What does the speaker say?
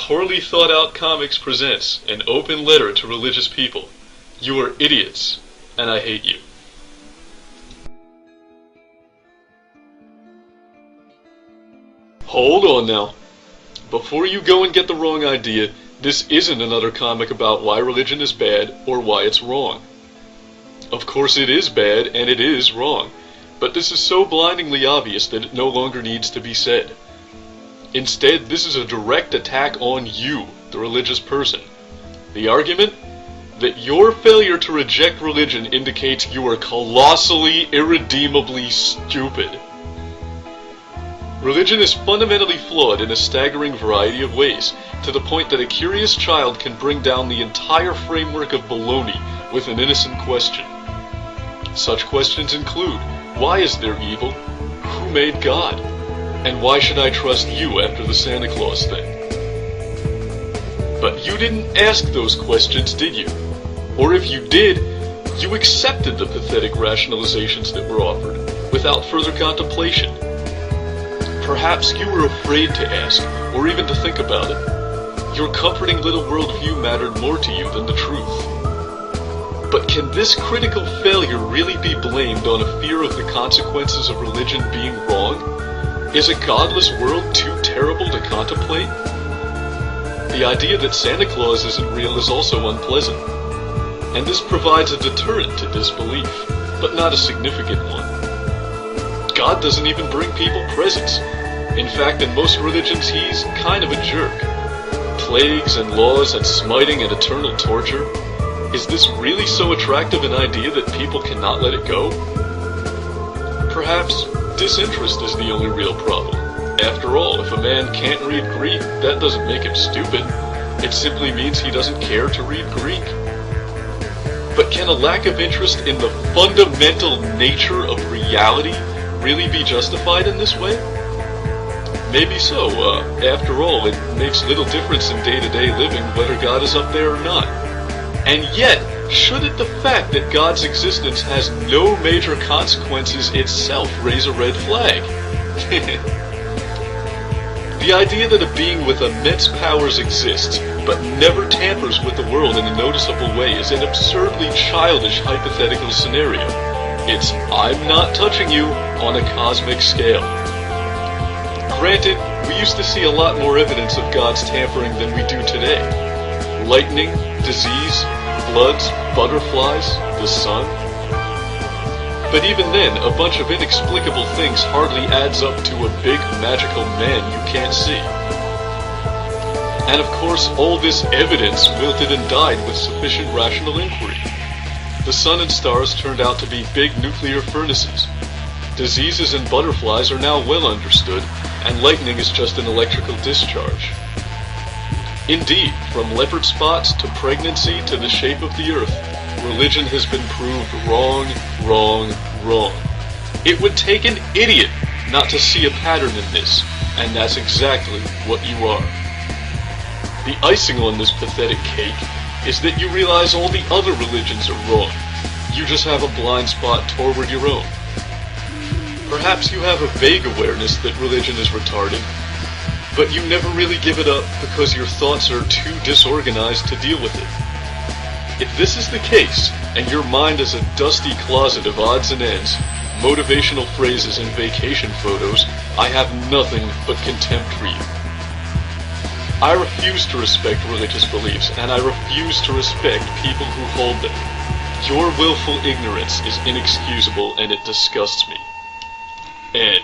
Poorly Thought Out Comics presents an open letter to religious people. You are idiots, and I hate you. Hold on now. Before you go and get the wrong idea, this isn't another comic about why religion is bad or why it's wrong. Of course it is bad and it is wrong, but this is so blindingly obvious that it no longer needs to be said. Instead, this is a direct attack on you, the religious person. The argument? That your failure to reject religion indicates you are colossally, irredeemably stupid. Religion is fundamentally flawed in a staggering variety of ways, to the point that a curious child can bring down the entire framework of baloney with an innocent question. Such questions include, why is there evil? Who made God? And why should I trust you after the Santa Claus thing? But you didn't ask those questions, did you? Or if you did, you accepted the pathetic rationalizations that were offered, without further contemplation. Perhaps you were afraid to ask, or even to think about it. Your comforting little worldview mattered more to you than the truth. But can this critical failure really be blamed on a fear of the consequences of religion being wrong? Is a godless world too terrible to contemplate? The idea that Santa Claus isn't real is also unpleasant, and this provides a deterrent to disbelief, but not a significant one. God doesn't even bring people presents. In fact, in most religions, he's kind of a jerk. Plagues and laws and smiting and eternal torture. Is this really so attractive an idea that people cannot let it go? Perhaps disinterest is the only real problem. After all, if a man can't read Greek, that doesn't make him stupid. It simply means he doesn't care to read Greek. But can a lack of interest in the fundamental nature of reality really be justified in this way? Maybe so. After all, it makes little difference in day-to-day living whether God is up there or not. And yet, shouldn't the fact that God's existence has no major consequences itself raise a red flag? The idea that a being with immense powers exists, but never tampers with the world in a noticeable way is an absurdly childish hypothetical scenario. It's, I'm not touching you, on a cosmic scale. Granted, we used to see a lot more evidence of God's tampering than we do today. Lightning, disease, floods, butterflies, the sun. But even then, a bunch of inexplicable things hardly adds up to a big magical man you can't see. And of course, all this evidence wilted and died with sufficient rational inquiry. The sun and stars turned out to be big nuclear furnaces. Diseases and butterflies are now well understood, and lightning is just an electrical discharge. Indeed, from leopard spots to pregnancy to the shape of the earth, religion has been proved wrong, wrong, wrong. It would take an idiot not to see a pattern in this, and that's exactly what you are. The icing on this pathetic cake is that you realize all the other religions are wrong. You just have a blind spot toward your own. Perhaps you have a vague awareness that religion is retarded, but you never really give it up because your thoughts are too disorganized to deal with it. If this is the case, and your mind is a dusty closet of odds and ends, motivational phrases and vacation photos, I have nothing but contempt for you. I refuse to respect religious beliefs, and I refuse to respect people who hold them. Your willful ignorance is inexcusable, and it disgusts me. Ed.